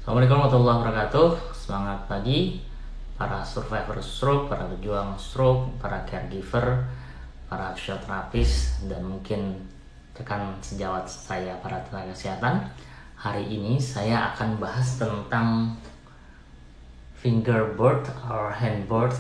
Assalamualaikum warahmatullahi wabarakatuh. Semangat pagi para survivor stroke, para pejuang stroke, para caregiver, para fisioterapis, dan mungkin rekan sejawat saya para tenaga kesehatan. Hari ini saya akan bahas tentang fingerboard or handboard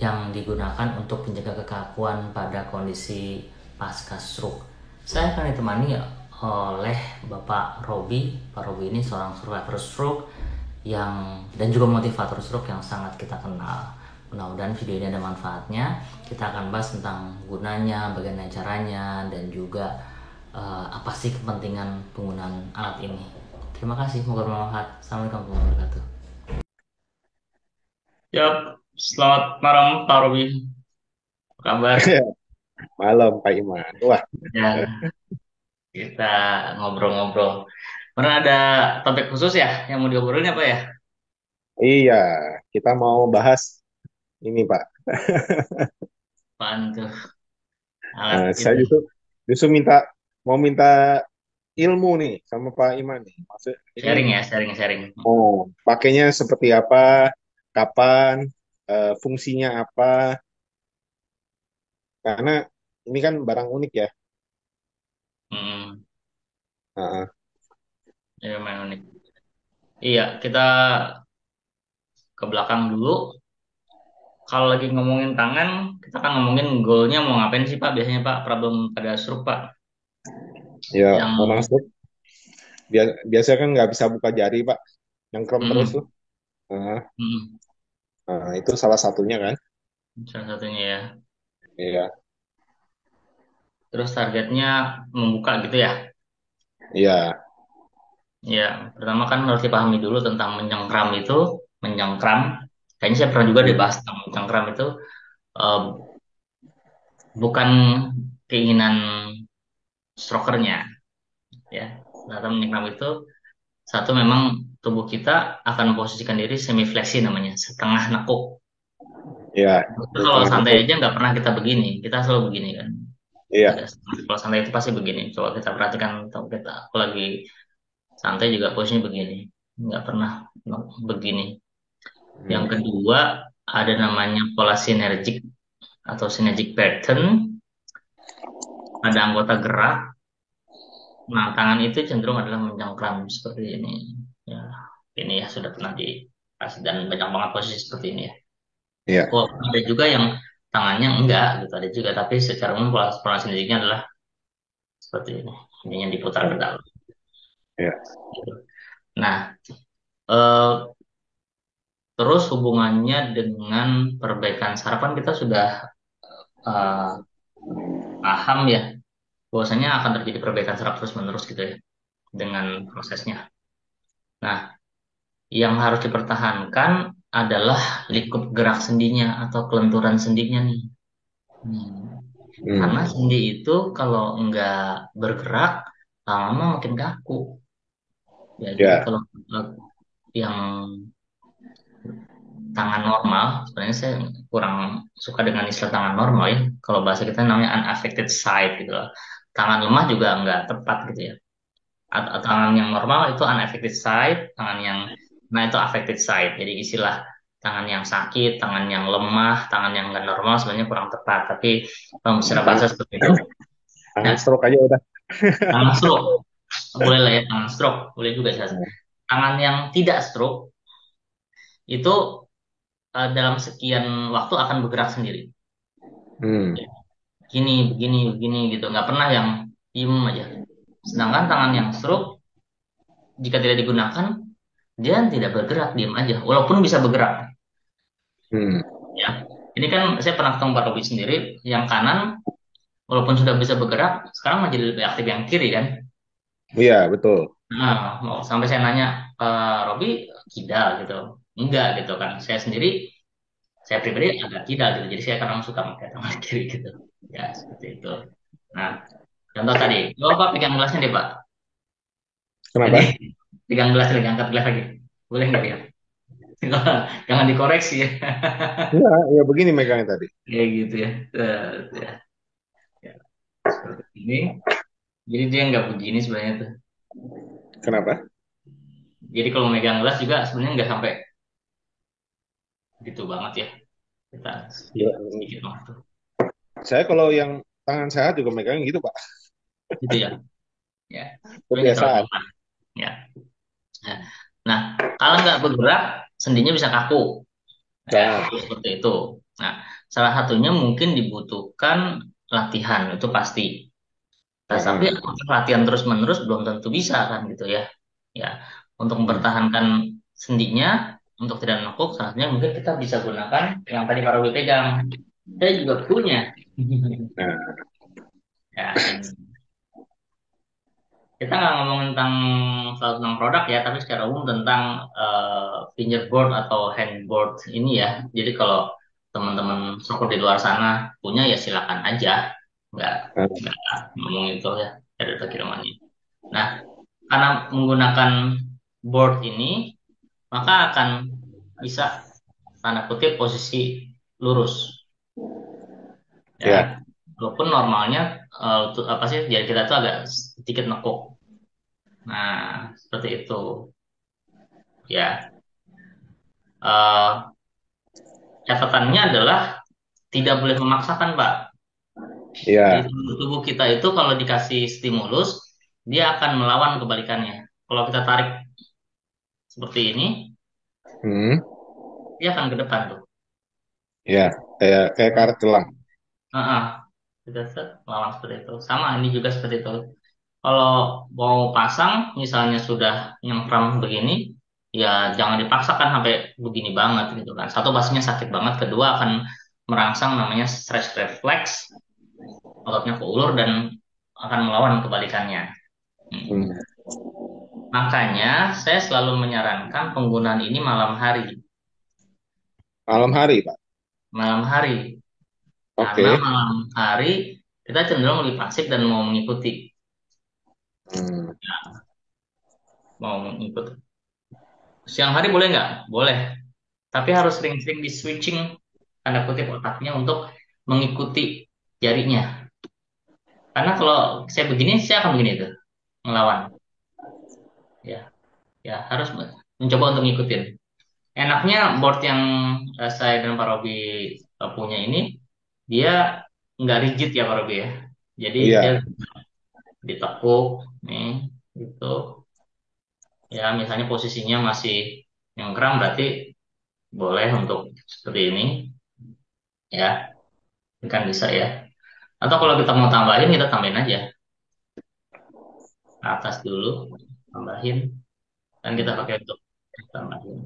yang digunakan untuk menjaga kekakuan pada kondisi pasca stroke. Saya akan ditemani oleh Bapak Robi. Pak Robi ini seorang survivor stroke yang dan juga motivator stroke yang sangat kita kenal. Mudah-mudahan video ini ada manfaatnya. Kita akan bahas tentang gunanya, bagaimana caranya, dan juga apa sih kepentingan penggunaan alat ini. Terima kasih, semoga bermanfaat. Assalamualaikum warahmatullahi wabarakatuh. Yap, selamat malam Pak Robi. Apa kabar? Malam Pak Iman. Wah, Ya, kita ngobrol-ngobrol. Pernah ada topik khusus ya yang mau diobrolin apa ya? iya, kita mau bahas ini Pak. Apaan tuh? Alat Saya itu. justru mau minta ilmu nih sama Pak Iman nih. Maksud ini Sharing ya, sharing-sharing. pakainya seperti apa, kapan, fungsinya apa? Karena ini kan barang unik ya. Hmm, Heeh. ya lumayan unik. Iya, kita ke belakang dulu. Kalau lagi ngomongin tangan, kita kan ngomongin goalnya mau ngapain sih Pak? Biasanya Pak, problem pada stroke Pak. Ya Yang, orang stroke biasa kan nggak bisa buka jari Pak, yang krem terus tuh. hmm, Heeh. hmm, Itu salah satunya kan. salah satunya ya. Iya, Terus targetnya membuka gitu ya. iya. Ya, pertama kan harus dipahami dulu tentang menyengkram itu, menyengkram. Kayaknya saya pernah juga dibahas tentang menyengkram itu eh, bukan keinginan strokernya, ya. Atau menyengkram itu satu memang tubuh kita akan memposisikan diri semi fleksi namanya, setengah nekuk. Iya, Itu di kalau tengah santai nekuk. aja nggak pernah kita begini, kita selalu begini kan. Iya. Agak kalau santai itu pasti begini. Coba kita perhatikan, atau kita aku lagi santai juga posisinya begini, nggak pernah begini. Yang Hmm. kedua, ada namanya pola sinergik atau synergic pattern pada anggota gerak. Nah, tangan itu cenderung adalah mencengkram seperti ini. Ya, ini ya sudah pernah dikasih dan banyak banget posisi seperti ini ya. Iya. Oh, ada juga yang tangannya enggak gitu, ada juga. Tapi secara umum pola sinergiknya adalah seperti ini. Ini yang diputar ke dalam. Iya. Gitu. Nah, eh, terus hubungannya dengan perbaikan sarapan kita sudah eh, paham ya bahwasanya akan terjadi perbaikan saraf terus-menerus gitu ya dengan prosesnya. Nah, yang harus dipertahankan adalah likup gerak sendinya atau kelenturan sendinya nih. Hmm. Karena Hmm. sendi itu kalau nggak bergerak, lama-lama makin kaku. Ya, jadi Ya. kalau yang tangan normal, sebenarnya saya kurang suka dengan istilah tangan normal ya. Kalau bahasa kita namanya unaffected side gitu loh. Tangan lemah juga nggak tepat gitu ya. Tangan yang normal itu unaffected side, tangan yang nah itu affected side. Jadi istilah tangan yang sakit, tangan yang lemah, tangan yang nggak normal sebenarnya kurang tepat. Tapi secara bahasa Tangan, seperti itu, tangan ya, stroke aja udah. tangan stroke boleh lah ya, tangan stroke boleh juga saya. Tangan yang tidak stroke itu dalam sekian waktu akan bergerak sendiri. Hmm. Ya, gini, begini, begini gitu. Nggak pernah yang diem aja. Sedangkan tangan yang stroke jika tidak digunakan dia tidak bergerak, diam aja. Walaupun bisa bergerak. Hmm. Ya, ini kan saya pernah ketemu Pak Robi sendiri, yang kanan walaupun sudah bisa bergerak, sekarang masih lebih aktif yang kiri kan. Iya, betul. Nah, sampai saya nanya, Pak Robi kidal gitu. Enggak gitu kan. Saya pribadi agak kidal gitu. Jadi saya kadang suka pakai tangan kiri gitu. Ya, seperti itu. Nah, contoh tadi, coba Pak pegang gelasnya deh Pak. Tadi Kenapa? pegang gelas lagi, angkat gelas lagi. Boleh nggak ya? Jangan dikoreksi ya. Iya, ya begini megangnya tadi. Kayak gitu ya. Ya, ya. Seperti ini. Jadi dia nggak begini sebenarnya tuh. Kenapa? Jadi kalau megang gelas juga sebenarnya nggak sampai gitu banget ya. Kita Ya, sedikit waktu. saya kalau yang tangan sehat juga megang gitu Pak, Gitu ya. Ya. Tapi nggak terlalu kebiasaan. lama. Ya. Ya. Nah, kalau nggak bergerak, sendinya bisa kaku. Ya, Nah, seperti itu. Nah, salah satunya mungkin dibutuhkan latihan, itu pasti. Nah, tapi heeh. apakah latihan terus-menerus belum tentu bisa kan gitu ya. Ya, untuk Hmm. mempertahankan sendinya, untuk tidak menekuk, salah satunya mungkin kita bisa gunakan yang tadi Pak Robi pegang. Saya juga punya. Nah, Ya, ini. Kita nggak ngomong tentang selalu tentang produk ya, tapi secara umum tentang fingerboard atau handboard ini ya. Jadi kalau teman-teman soccer di luar sana punya ya silakan aja, nggak nah, nggak ngomong itu ya ada kirimannya. Nah, karena menggunakan board ini maka akan bisa tanda kutip posisi lurus ya, ya. Walaupun normalnya apa sih jari kita tuh agak sedikit nekuk. Nah, seperti itu ya. Eh, Catatannya adalah tidak boleh memaksakan, Pak. Jadi ya. tubuh kita itu kalau dikasih stimulus, dia akan melawan kebalikannya. Kalau kita tarik seperti ini, Hmm. dia akan ke depan tuh. Ya, kayak kayak karet gelang. Heeh. Kita melawan seperti itu. Sama ini juga seperti itu. Kalau mau pasang, misalnya sudah nyengkram begini, ya jangan dipaksakan sampai begini banget gitu kan. Satu pastinya sakit banget, kedua akan merangsang namanya stress reflex, ototnya keulur dan akan melawan kebalikannya. Hmm. Hmm. Makanya saya selalu menyarankan penggunaan ini malam hari. Malam hari, Pak. Malam hari. Karena Oke. malam hari kita cenderung lebih pasif dan mau mengikuti. Hmm. Mau mengikuti. Siang hari boleh nggak? Boleh. Tapi harus sering-sering di switching tanda kutip otaknya untuk mengikuti jarinya. Karena kalau saya begini, saya akan begini tuh. Melawan. Ya, ya harus mencoba untuk ngikutin. Enaknya board yang saya dan Pak Robi punya ini, dia nggak rigid ya Pak Robi ya. Jadi dia Iya. ditekuk nih, gitu. Ya misalnya posisinya masih nyengkram berarti boleh untuk seperti ini, ya kan bisa ya. Atau kalau kita mau tambahin, kita tambahin aja ke atas dulu, tambahin, dan kita pakai untuk tambahin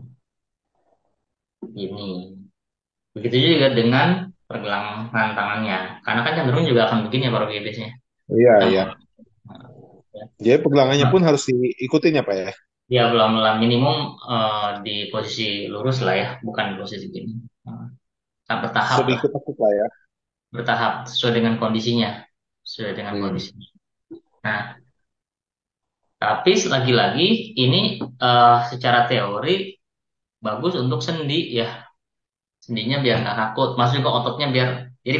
ini. Begitu juga dengan pergelangan tangannya, karena kan cenderung juga akan begini ya Pak Robi biasanya. Iya, Kita iya. mau ya. Jadi pegangannya Nah, pun harus diikutin ya, Pak ya. ya pelan-pelan minimum di posisi lurus lah ya, bukan di posisi gini. Nah, bertahap lah, Sedikit lah ya. bertahap sesuai dengan kondisinya, sesuai dengan Hmm. kondisinya. Nah, tapi lagi-lagi ini secara teori bagus untuk sendi ya, sendinya biar nggak kaku, masuk juga ototnya biar jadi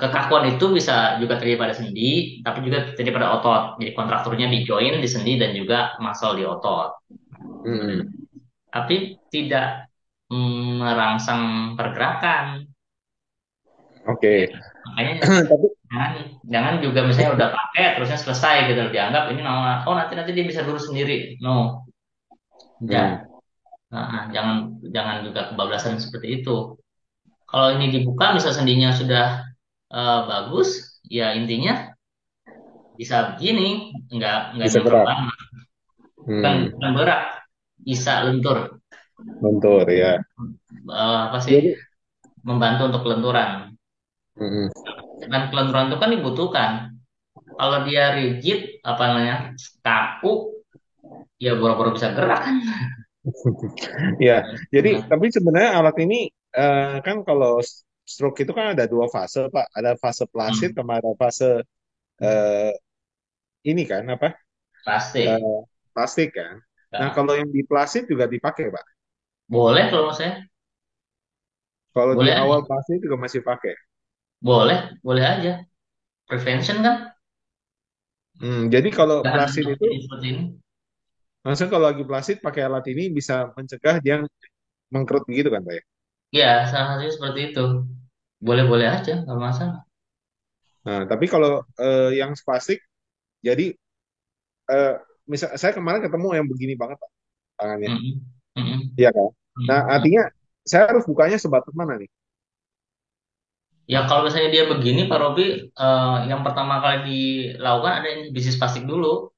kekakuan itu bisa juga terjadi pada sendi, tapi juga terjadi pada otot. Jadi kontrakturnya di join, di sendi dan juga muscle di otot. Hmm. Tapi tidak merangsang pergerakan. Ya, Oke. makanya Tapi jangan jangan juga misalnya udah pakai terusnya selesai gitu dianggap ini nama oh nanti nanti dia bisa lurus sendiri. No, hmm. tidak. Jangan jangan juga kebablasan seperti itu. Kalau ini dibuka misal sendinya sudah bagus, ya intinya bisa begini, nggak Bisa nyengkeram gerak. banget, bukan Hmm. bukan berak, bisa lentur. Lentur ya. Apa sih Jadi, membantu untuk kelenturan. hmm. Dan kelenturan itu kan dibutuhkan. Kalau dia rigid, apa namanya, kaku, ya boro-boro bisa gerak kan. Ya, jadi Nah, tapi sebenarnya alat ini kan kalau stroke itu kan ada dua fase, Pak. Ada fase placid hmm, sama ada fase eh, ini kan apa? plastik. Eh, plastik kan. Nah, Nah, kalau yang di plastik juga dipakai, Pak. boleh kalau menurut saya, Kalau di boleh awal aja. plastik juga masih pakai. Boleh, boleh aja. Prevention kan, Jadi kalau jangan plastik itu jadi seperti ini. Maksudnya kalau lagi plastik pakai alat ini bisa mencegah dia mengkerut gitu kan Pak ya? Ya, salah satunya seperti itu. Boleh-boleh aja, nggak masalah. Nah, tapi kalau yang plastik, jadi eh, misal saya kemarin ketemu yang begini banget Pak, tangannya. Mm-mm. Mm-mm. Iya kan? Nah, Mm-mm. artinya saya harus bukanya sebatas mana nih? Ya kalau misalnya dia begini, Pak Robi, yang pertama kali dilakukan ada inhibisi spastik dulu.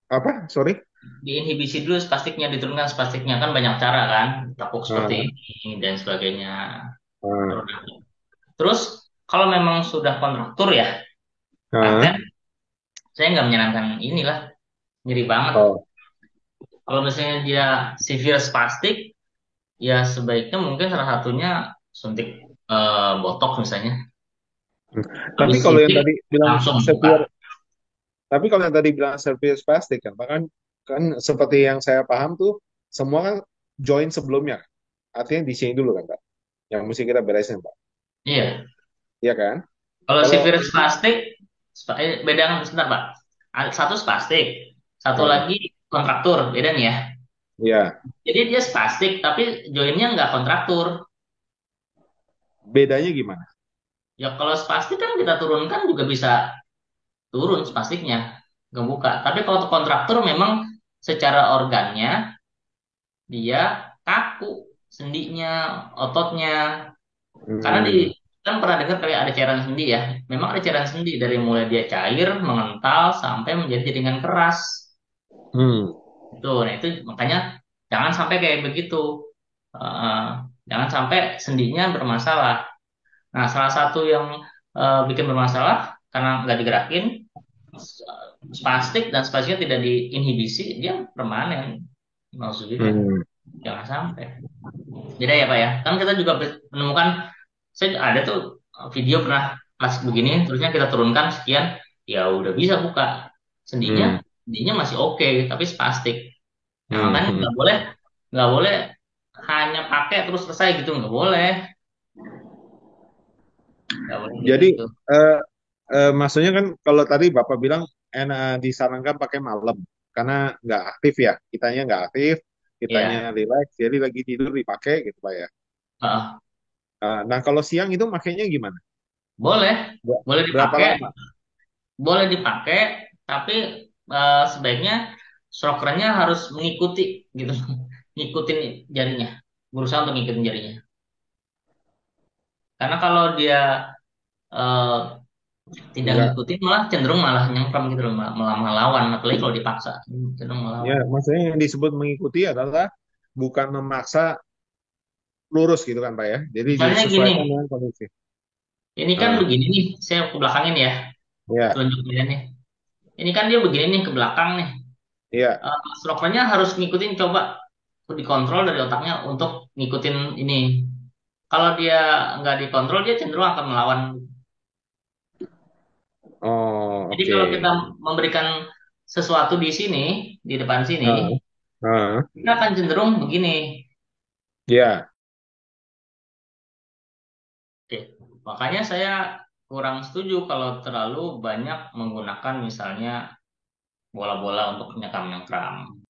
Apa? Sorry? Diinhibisi dulu spastiknya, diturunkan spastiknya. Kan banyak cara kan, tapuk seperti Nah, ini dan sebagainya. nah, Terus kalau memang sudah kontraktur ya, nah. paten, saya nggak menyarankan inilah, nyeri banget. Oh. Kalau misalnya dia severe spastik, ya sebaiknya mungkin salah satunya suntik botox misalnya. Hmm. Tapi Habis kalau yang suntik tadi bilang langsung buka. severe, tapi kalau yang tadi bilang severe spastic kan, Pak, kan seperti yang saya paham tuh semua kan join sebelumnya. Artinya di sini dulu kan, Pak. Yang mesti kita beresin, Pak. Iya. Iya kan? Kalau Kalau severe spastik, beda kan sebentar Pak. Satu spastik, satu nah, lagi kontraktur, beda nih ya. iya, Jadi dia spastik, tapi joinnya nggak kontraktur. bedanya gimana? Ya kalau spastik kan kita turunkan juga bisa turun spastiknya, nggak buka. Tapi kalau kontraktur memang secara organnya dia kaku, sendinya, ototnya. Karena di Hmm. kan pernah dengar kayak ada cairan sendi ya. Memang ada cairan sendi dari mulai dia cair, mengental sampai menjadi jaringan keras. Hmm. Itu, nah itu makanya jangan sampai kayak begitu. Eh, jangan sampai sendinya bermasalah. Nah, salah satu yang bikin bermasalah karena nggak digerakin, spastik dan spastiknya tidak diinhibisi, dia permanen. Maksudnya Hmm. jangan sampai. Beda ya Pak ya. Kan kita juga menemukan, saya ada tuh video pernah pas begini, terusnya kita turunkan sekian, ya udah bisa buka. Sendinya, Hmm. sendinya masih oke, tapi spastik. Nah, Hmm. makanya Hmm. nggak boleh hanya pakai terus selesai gitu, nggak boleh kayak Jadi gitu. eh, maksudnya kan kalau tadi Bapak bilang enak disarankan pakai malam karena nggak aktif ya, kitanya nggak aktif, kitanya Iya, relax, jadi lagi tidur dipakai gitu Pak ya. heeh. Nah, kalau siang itu makainya gimana? Boleh, boleh Berapa dipakai, lama? boleh dipakai, tapi sebaiknya strokernya harus mengikuti gitu, ngikutin jarinya, berusaha untuk ngikutin jarinya. Karena kalau dia eh, tidak Enggak, ngikutin malah cenderung malah nyengkram gitu loh, malah melawan, apalagi kalau dipaksa cenderung ya melawan. maksudnya yang disebut mengikuti adalah bukan memaksa lurus gitu kan Pak ya. Jadi Misalnya gini, disesuaikan dengan kondisi. ini kan Nah, begini nih, saya ke belakangin ya, ya, telunjuk nih. Ini kan dia begini nih ke belakang nih. ya. Strokernya harus ngikutin, coba dikontrol dari otaknya untuk ngikutin ini. Kalau dia nggak dikontrol, dia cenderung akan melawan. Oh, Jadi kalau kita oke. memberikan sesuatu di sini, di depan sini, Nah, nah, kita akan cenderung begini. ya. Oke, makanya saya kurang setuju kalau terlalu banyak menggunakan misalnya bola-bola untuk nyekam-nyekam.